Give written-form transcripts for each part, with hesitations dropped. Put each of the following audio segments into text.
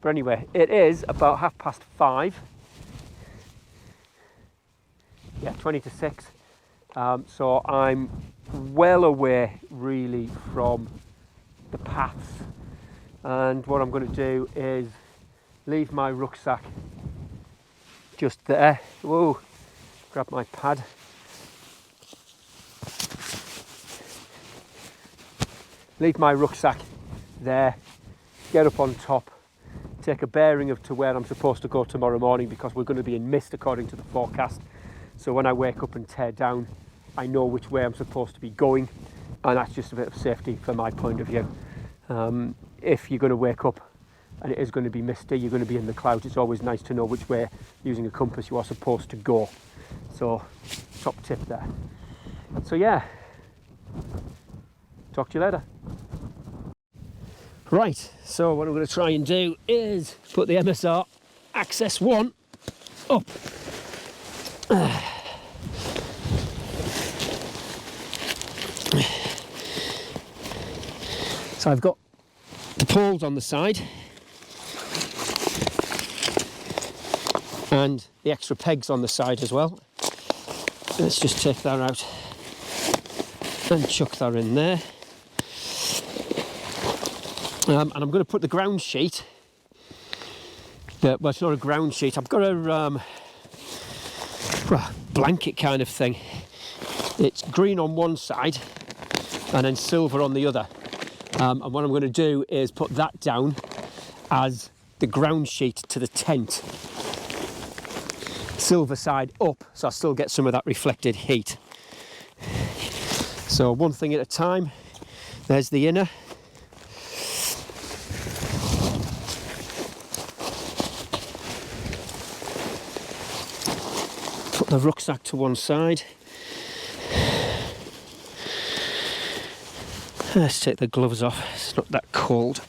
But anyway, it is about 5:30. Yeah, 20 to 6. So I'm well away really from the paths, and what I'm going to do is leave my rucksack just there. Whoa, grab my pad. Leave my rucksack there, get up on top, take a bearing of to where I'm supposed to go tomorrow morning, because we're going to be in mist according to the forecast. So when I wake up and tear down, I know which way I'm supposed to be going, and that's just a bit of safety from my point of view. If you're going to wake up and it is going to be misty, you're going to be in the clouds, it's always nice to know which way, using a compass, you are supposed to go. So, top tip there. So yeah, talk to you later. Right, so what I'm going to try and do is put the MSR Access 1 up. So I've got the poles on the side and the extra pegs on the side as well. Let's just take that out and chuck that in there. And I'm going to put the ground sheet, well, it's not a ground sheet, I've got a blanket kind of thing. It's green on one side and then silver on the other. And what I'm going to do is put that down as the ground sheet to the tent. Silver side up, so I still get some of that reflected heat. So one thing at a time. There's the inner. Put the rucksack to one side. Let's take the gloves off, it's not that cold.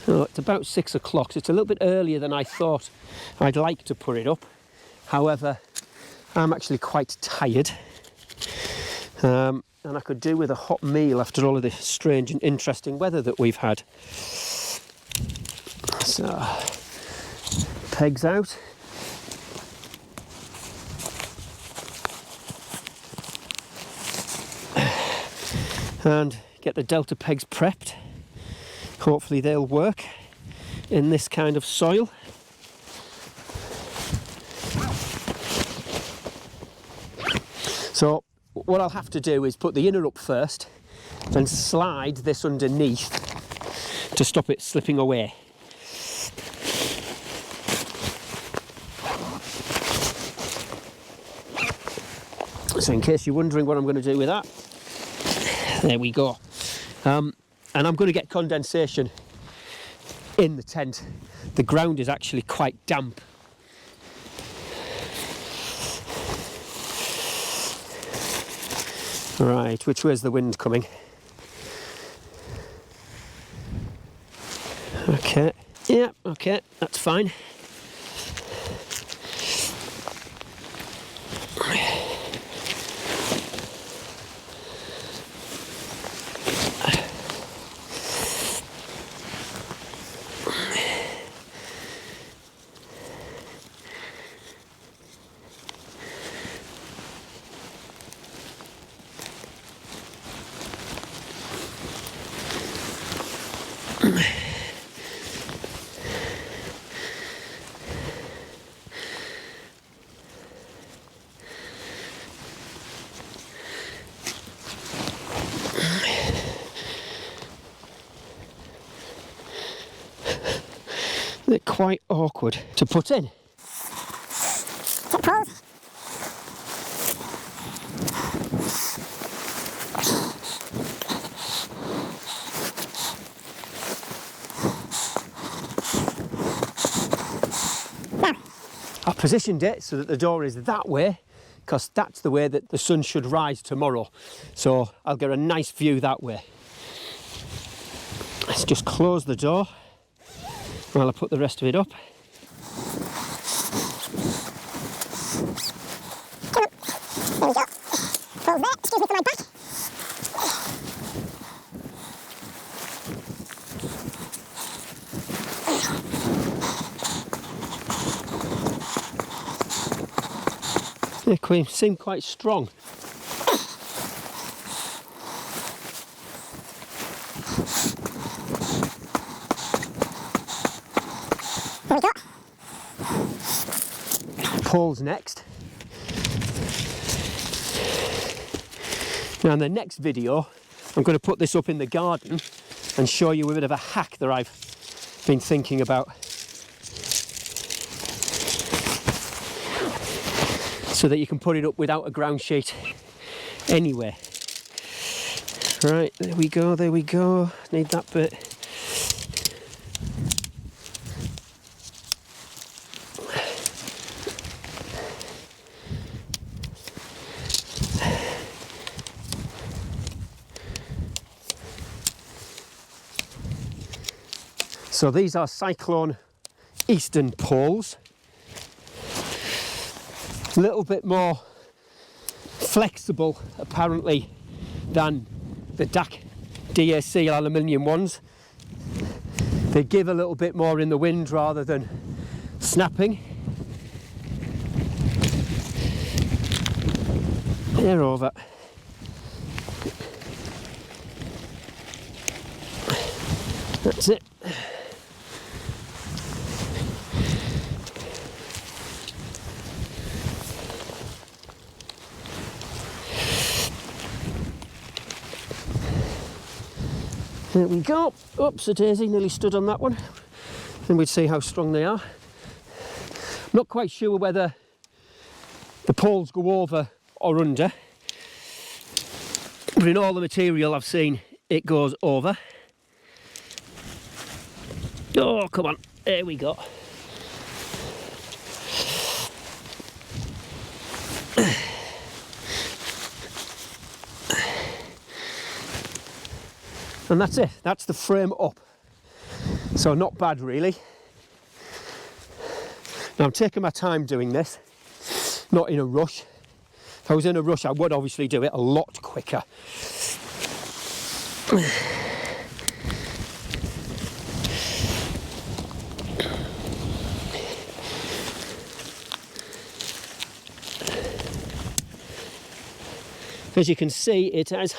Oh, it's about 6 o'clock, so it's a little bit earlier than I thought I'd like to put it up. However, I'm actually quite tired. And I could do with a hot meal after all of this strange and interesting weather that we've had. So, pegs out. And get the delta pegs prepped. Hopefully they'll work in this kind of soil. So what I'll have to do is put the inner up first and slide this underneath to stop it slipping away. So in case you're wondering what I'm going to do with that, there we go. And I'm going to get condensation in the tent. The ground is actually quite damp. Right, which way's the wind coming? Okay, yeah, okay, that's fine. They're quite awkward to put in. I've positioned it so that the door is that way, because that's the way that the sun should rise tomorrow. So I'll get a nice view that way. Let's just close the door while I put the rest of it up. There we go. Close that. Excuse me for my back. They seem quite strong. There we go. Poles next. Now in the next video, I'm going to put this up in the garden and show you a bit of a hack that I've been thinking about. So that you can put it up without a ground sheet anywhere. Right, there we go, there we go. Need that bit. So these are Cyclone Eastern poles. A little bit more flexible apparently than the DAC aluminium ones. They give a little bit more in the wind rather than snapping. They're over. That's it. There we go. Oops, a daisy, nearly stood on that one. Then we'd see how strong they are. I'm not quite sure whether the poles go over or under, but in all the material I've seen, it goes over. Oh, come on, there we go. And that's it, that's the frame up. So not bad really. Now I'm taking my time doing this, not in a rush. If I was in a rush, I would obviously do it a lot quicker. As you can see, it has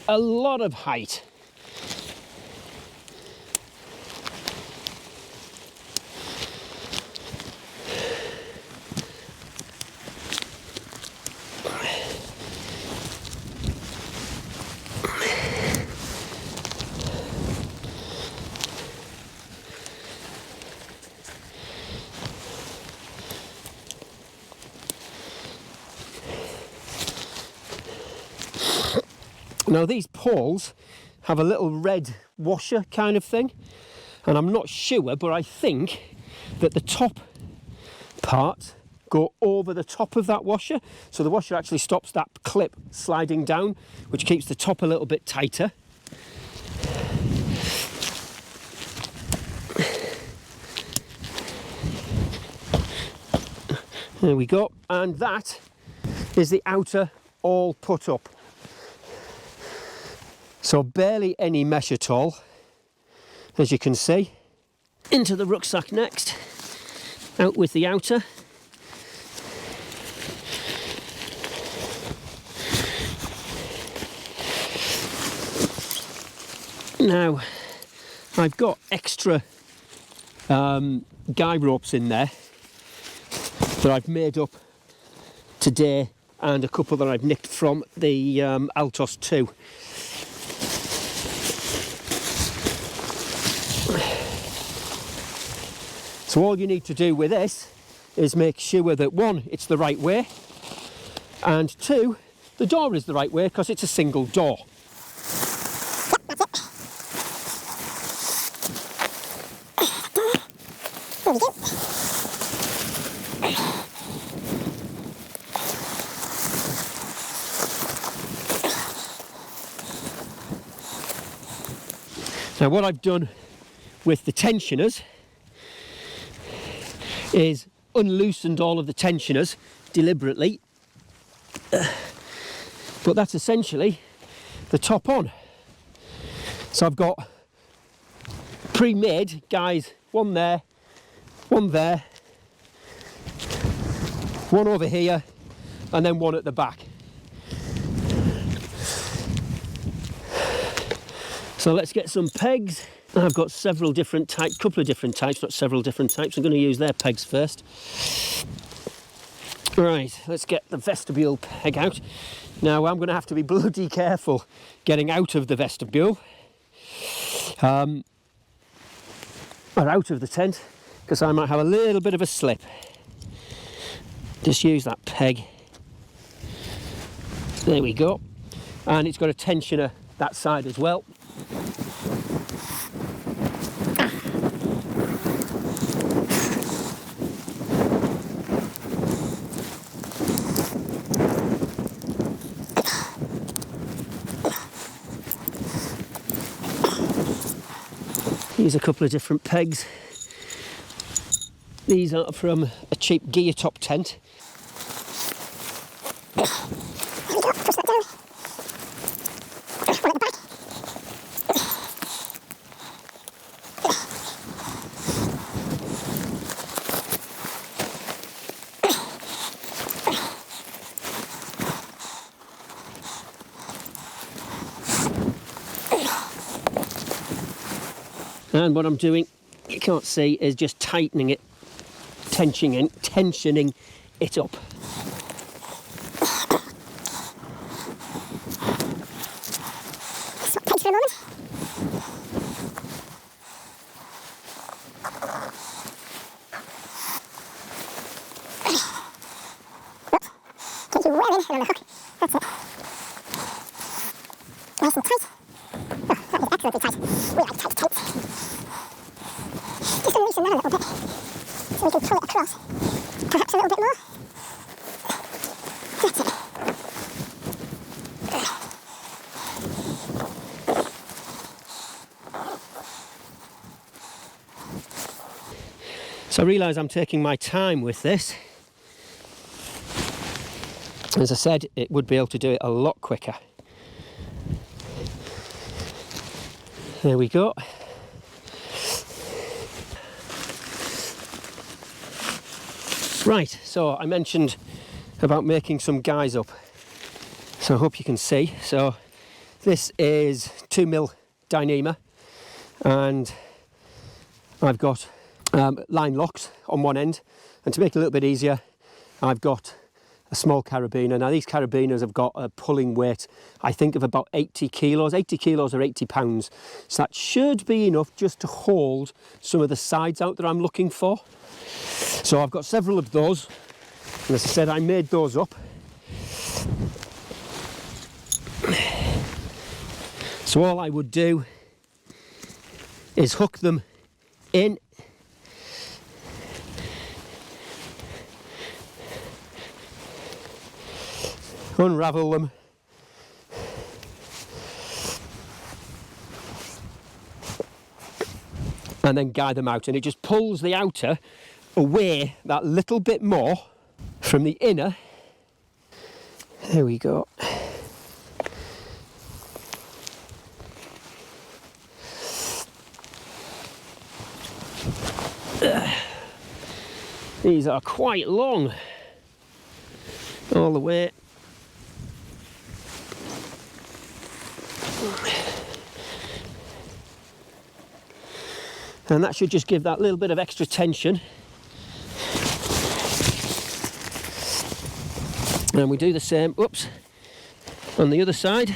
a lot of height. Now these poles have a little red washer kind of thing, and I'm not sure, but I think that the top parts go over the top of that washer, so the washer actually stops that clip sliding down, which keeps the top a little bit tighter. There we go, and that is the outer all put up. So barely any mesh at all, as you can see. Into the rucksack next, out with the outer. Now, I've got extra guy ropes in there that I've made up today, and a couple that I've nicked from the Altos 2. So all you need to do with this is make sure that one, it's the right way, and two, the door is the right way because it's a single door. Now what I've done with the tensioners is unloosened all of the tensioners deliberately, but that's essentially the top on. So I've got pre-made guys, one there, one over here, and then one at the back. So let's get some pegs. I've got several different types, couple of different types, not several different types. I'm going to use their pegs first. Right, let's get the vestibule peg out. Now I'm going to have to be bloody careful getting out of the vestibule, or out of the tent, because I might have a little bit of a slip. Just use that peg. There we go. And it's got a tensioner that side as well. Here's a couple of different pegs. These are from a cheap gear top tent. And what I'm doing, you can't see, is just tightening it, tensioning it up. Swap pegs for a moment. Get you well in and on the hook. That's it. Nice and tight. Oh, that is excellently tight. We like tight tents. Just going to loosen that a little bit, so we can pull it across. Perhaps a little bit more. That's it. So I realise I'm taking my time with this. As I said, it would be able to do it a lot quicker. There we go. Right, so I mentioned about making some guys up. So I hope you can see. So this is 2mm Dyneema, and I've got line locks on one end, and to make it a little bit easier, I've got a small carabiner. Now these carabiners have got a pulling weight, I think, of about 80 kilos or 80 pounds. So that should be enough just to hold some of the sides out that I'm looking for. So I've got several of those, and as I said, I made those up. So all I would do is hook them in, unravel them, and then guide them out, and it just pulls the outer away that little bit more from the inner. There we go. These are quite long all the way. And that should just give that little bit of extra tension. And we do the same, oops, on the other side.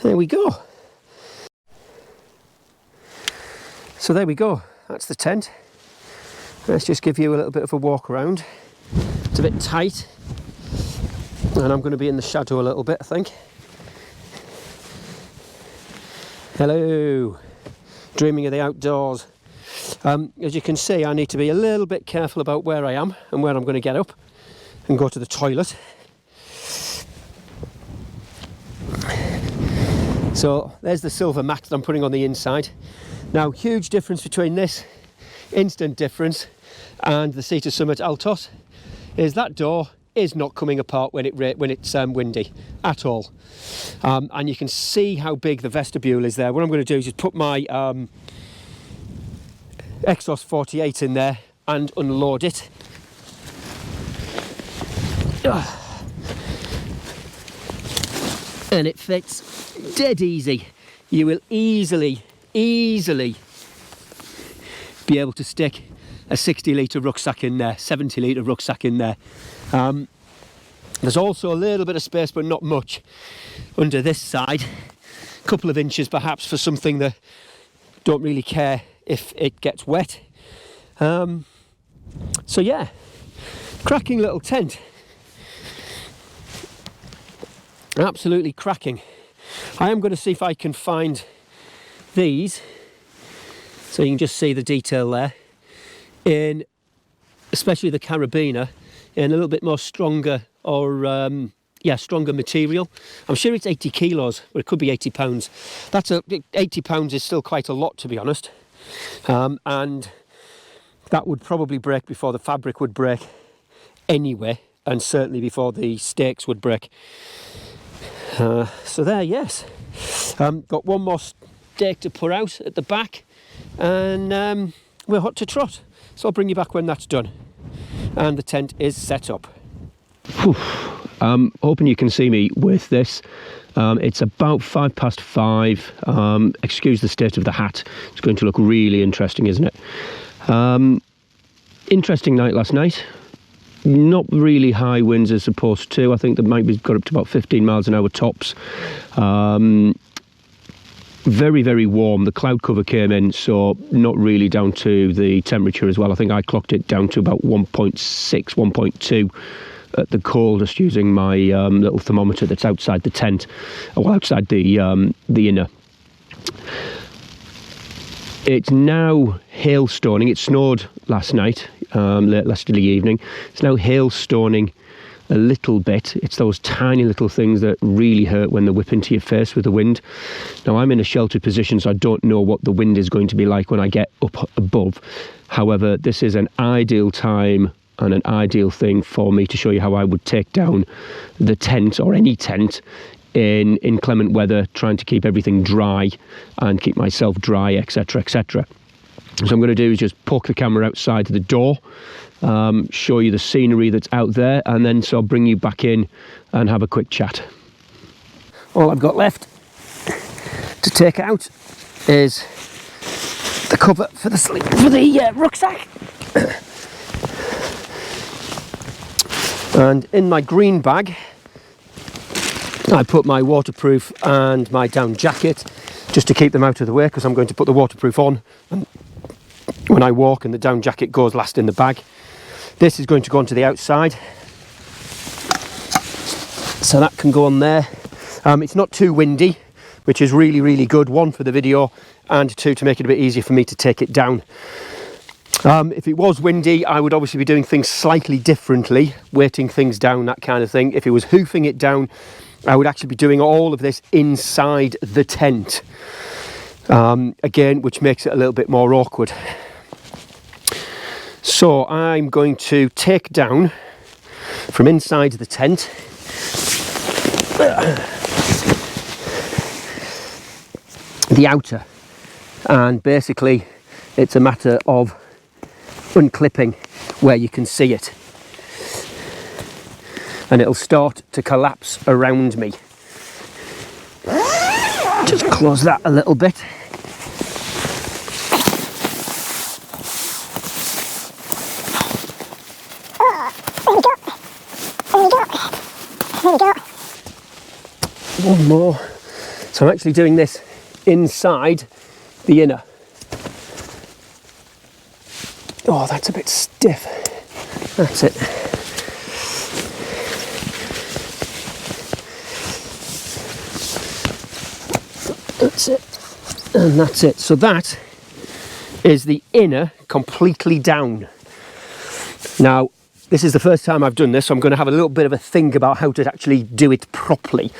There we go. So there we go, that's the tent. Let's just give you a little bit of a walk around. It's a bit tight, and I'm going to be in the shadow a little bit, I think. Hello, dreaming of the outdoors. As you can see, I need to be a little bit careful about where I am and where I'm going to get up and go to the toilet. So there's the silver mat that I'm putting on the inside. Now, huge difference between this, instant difference, and the Sea to Summit Altos is that door is not coming apart when it's windy at all. And you can see how big the vestibule is there. What I'm going to do is just put my Exos 48 in there and unload it. And it fits dead easy. You will easily be able to stick a 60-litre rucksack in there, 70-litre rucksack in there. There's also a little bit of space, but not much, under this side. A couple of inches perhaps for something that don't really care if it gets wet. So yeah, cracking little tent. Absolutely cracking. I am going to see if I can find these, so you can just see the detail there, in especially the carabiner, in a little bit more stronger or stronger material. I'm sure it's 80 kilos, but it could be 80 pounds. 80 pounds is still quite a lot, to be honest. And that would probably break before the fabric would break anyway, and certainly before the stakes would break. So there, yes. Got one more stake to put out at the back, and we're hot to trot. So I'll bring you back when that's done. And the tent is set up. Hoping you can see me with this. It's about 5:05. Excuse the state of the hat. It's going to look really interesting, isn't it? Interesting night last night. Not really high winds as opposed to. I think that might be got up to about 15 miles an hour tops. Very, very warm. The cloud cover came in, so not really down to the temperature as well. I think I clocked it down to about 1.6, 1.2 at the coldest, using my little thermometer that's outside the tent, or outside the inner. It's now hailstoning. It snowed last night, late yesterday evening. It's now hailstoning a little bit. It's those tiny little things that really hurt when they whip into your face with the wind. Now, I'm in a sheltered position, so I don't know what the wind is going to be like when I get up above. However, this is an ideal time and an ideal thing for me to show you how I would take down the tent, or any tent, in inclement weather, trying to keep everything dry and keep myself dry, etc, etc. So I'm going to do is just poke the camera outside the door, show you the scenery that's out there, and then so I'll bring you back in and have a quick chat. All I've got left to take out is the cover for the rucksack. And in my green bag I put my waterproof and my down jacket, just to keep them out of the way, because I'm going to put the waterproof on and when I walk, and the down jacket goes last in the bag. This is going to go onto the outside, so that can go on there. It's not too windy, which is really, really good. One, for the video, and two, to make it a bit easier for me to take it down. If it was windy, I would obviously be doing things slightly differently, weighting things down, that kind of thing. If it was hoofing it down, I would actually be doing all of this inside the tent. Again, which makes it a little bit more awkward. So I'm going to take down from inside the tent the outer, and basically it's a matter of unclipping where you can see it, and it'll start to collapse around me. Just close that a little bit. There we go. One more. So I'm actually doing this inside the inner. Oh, that's a bit stiff. That's it. That's it. And that's it. So that is the inner completely down. Now, this is the first time I've done this, so I'm going to have a little bit of a think about how to actually do it properly.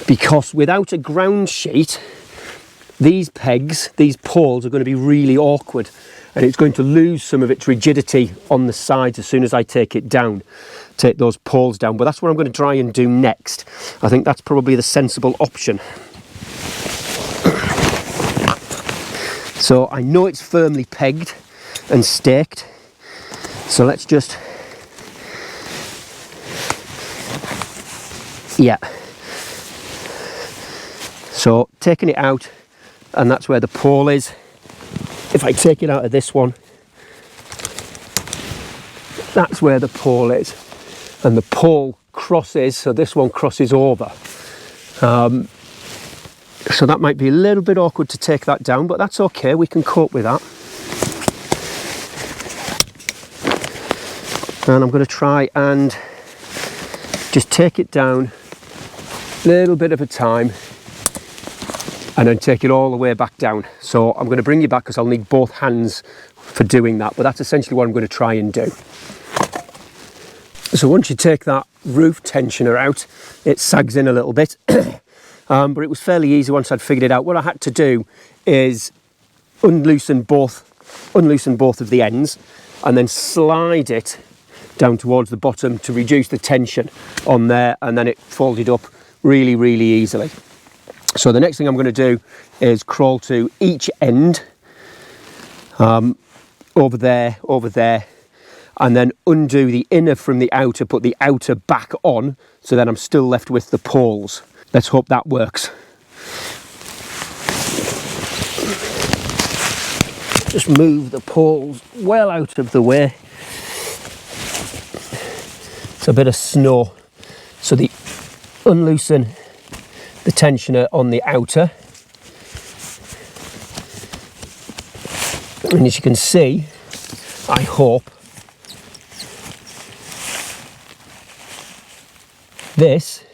because without a ground sheet, these pegs, these poles are going to be really awkward, and it's going to lose some of its rigidity on the sides as soon as I take it down, take those poles down. But that's what I'm going to try and do next. I think that's probably the sensible option. So I know it's firmly pegged and staked, so let's just, yeah. So taking it out, and that's where the pole is. If I take it out of this one, that's where the pole is, and the pole crosses, so this one crosses over. So that might be a little bit awkward to take that down, but that's okay, we can cope with that. And I'm going to try and just take it down a little bit of a time, and then take it all the way back down. So I'm going to bring you back because I'll need both hands for doing that, but that's essentially what I'm going to try and do. So once you take that roof tensioner out, it sags in a little bit, but it was fairly easy once I'd figured it out. What I had to do is unloosen both of the ends and then slide it down towards the bottom to reduce the tension on there, and then it folded up really, really easily. So the next thing I'm going to do is crawl to each end, over there, and then undo the inner from the outer, put the outer back on, so then I'm still left with the poles. Let's hope that works. Just move the poles well out of the way. It's a bit of snow, so unloosen the tensioner on the outer, and as you can see, I hope, this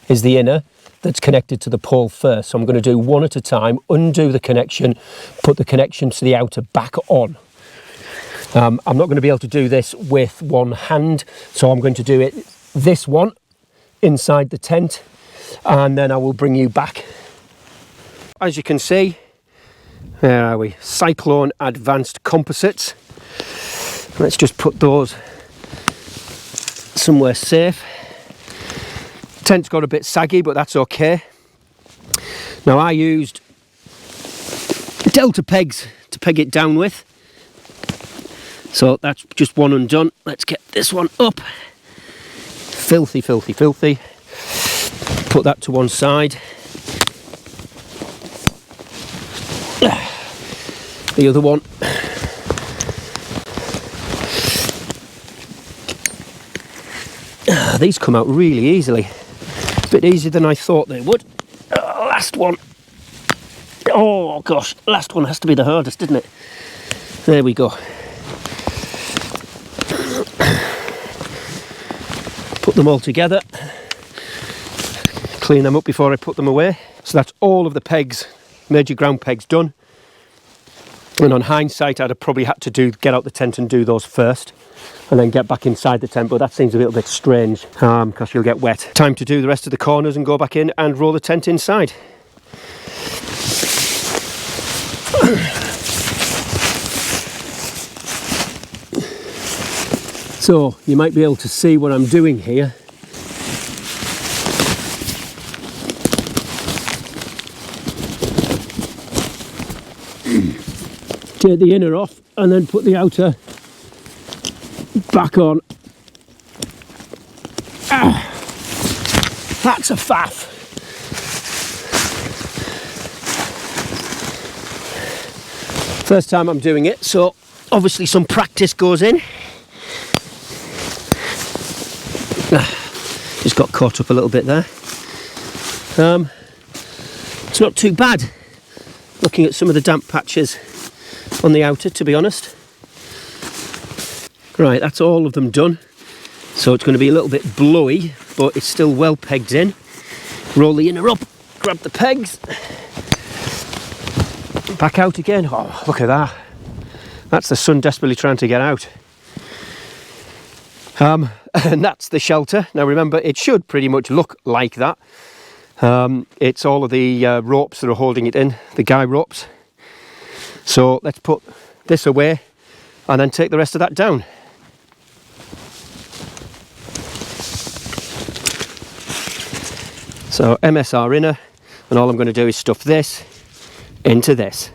is the inner that's connected to the pole first. So I'm going to do one at a time, undo the connection, put the connection to the outer back on. I'm not going to be able to do this with one hand, so I'm going to do it this one inside the tent, and then I will bring you back. As you can see, where are we? Cyclone Advanced Composites. Let's just put those somewhere safe. Tent's got a bit saggy, but that's okay. Now I used delta pegs to peg it down with, so that's just one undone. Let's get this one up. Filthy, filthy, filthy. Put that to one side. The other one. These come out really easily. A bit easier than I thought they would. Last one. Oh gosh, last one has to be the hardest, didn't it? There we go. Put them all together. Clean them up before I put them away. So that's all of the pegs, major ground pegs done. And on hindsight, I'd have probably had to get out the tent and do those first, and then get back inside the tent, but that seems a little bit strange because you'll get wet. Time to do the rest of the corners and go back in and roll the tent inside. So you might be able to see what I'm doing here. Take the inner off and then put the outer back on. That's a faff. First time I'm doing it, so obviously some practice goes in. Just got caught up a little bit there. It's not too bad, looking at some of the damp patches on the outer, to be honest. Right, that's all of them done. So it's going to be a little bit blowy, but it's still well pegged in. Roll the inner up, grab the pegs, back out again. Oh, look at that. That's the sun desperately trying to get out. And that's the shelter. Now remember, it should pretty much look like that. It's all of the ropes that are holding it in, the guy ropes. So let's put this away and then take the rest of that down. So MSR inner, and all I'm going to do is stuff this into this.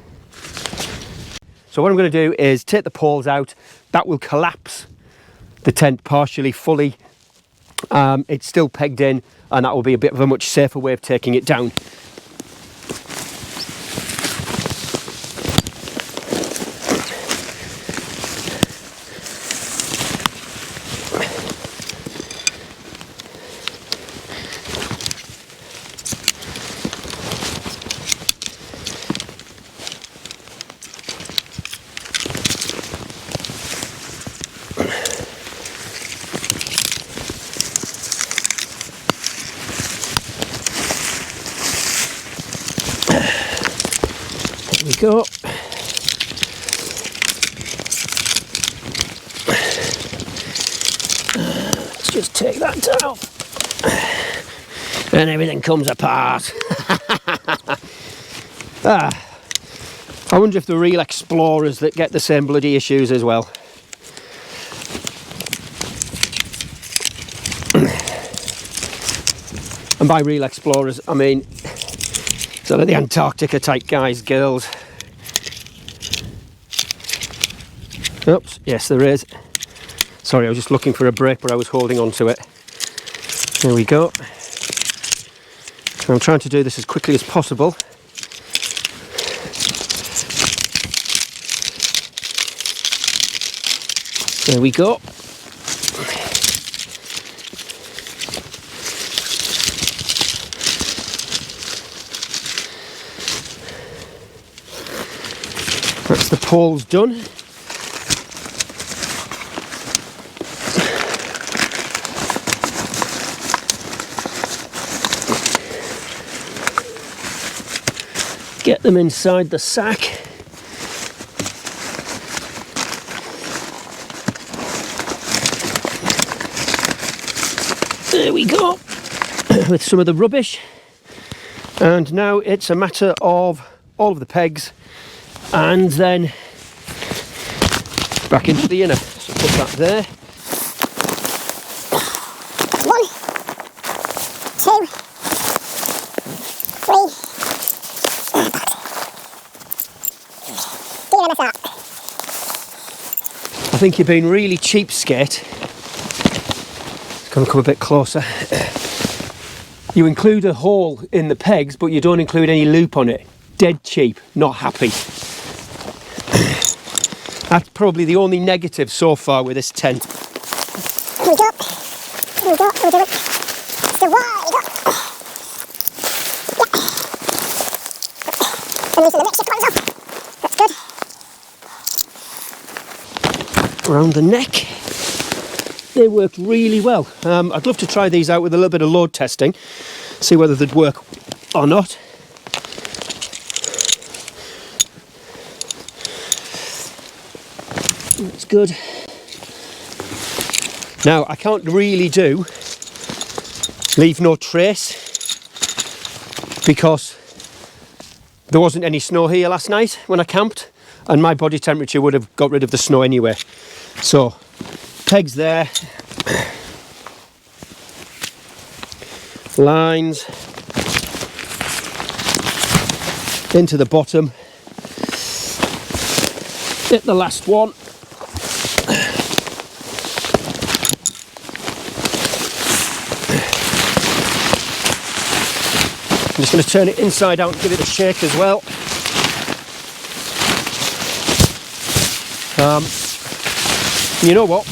So what I'm going to do is take the poles out. That will collapse the tent partially, fully. It's still pegged in, and that will be a bit of a much safer way of taking it down. There we go. Let's just take that down. And everything comes apart. I wonder if the real explorers that get the same bloody issues as well. And by real explorers, I mean sort of the Antarctica type guys, girls. Oops, yes there is. Sorry, I was just looking for a break, but I was holding on to it. There we go. I'm trying to do this as quickly as possible. There we go. That's the poles done. Get them inside the sack. There we go, with some of the rubbish. And now it's a matter of all of the pegs and then back into the inner. So put that there. 1, 2, 3. DOTOD. I think you've been really cheapskate. Gonna come a bit closer. You include a hole in the pegs, but you don't include any loop on it. Dead cheap, not happy. That's probably the only negative so far with this tent. Here we go. Here we go. We'll do it. Still wide. Yeah. And using the makeshift ones off. That's good. Around the neck. They worked really well. I'd love to try these out with a little bit of load testing, see whether they'd work or not. That's good. Now, I can't really do leave no trace because there wasn't any snow here last night when I camped, and my body temperature would have got rid of the snow anyway. So, pegs there, lines into the bottom, hit the last one, I'm just going to turn it inside out and give it a shake as well. You know what?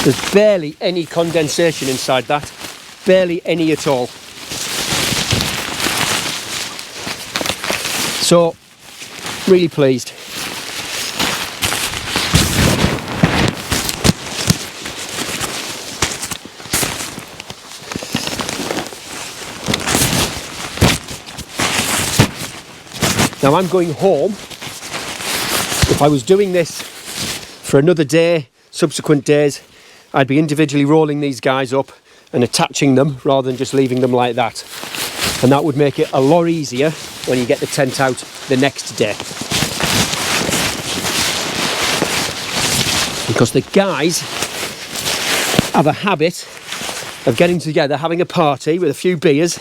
There's barely any condensation inside that. Barely any at all. So, really pleased. Now I'm going home. If I was doing this for another day, subsequent days, I'd be individually rolling these guys up, and attaching them rather than just leaving them like that. And that would make it a lot easier when you get the tent out the next day. Because the guys have a habit of getting together, having a party with a few beers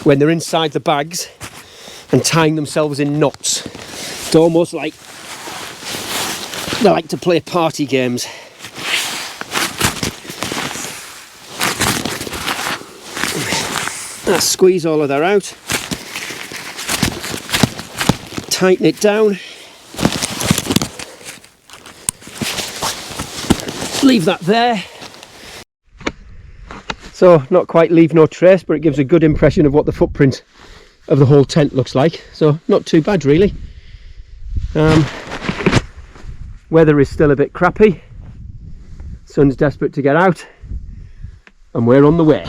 when they're inside the bags and tying themselves in knots. It's almost like they like to play party games. Let's squeeze all of that out. Tighten it down. Leave that there. So not quite leave no trace, but it gives a good impression of what the footprint of the whole tent looks like. So not too bad really. Weather is still a bit crappy. Sun's desperate to get out, and we're on the way.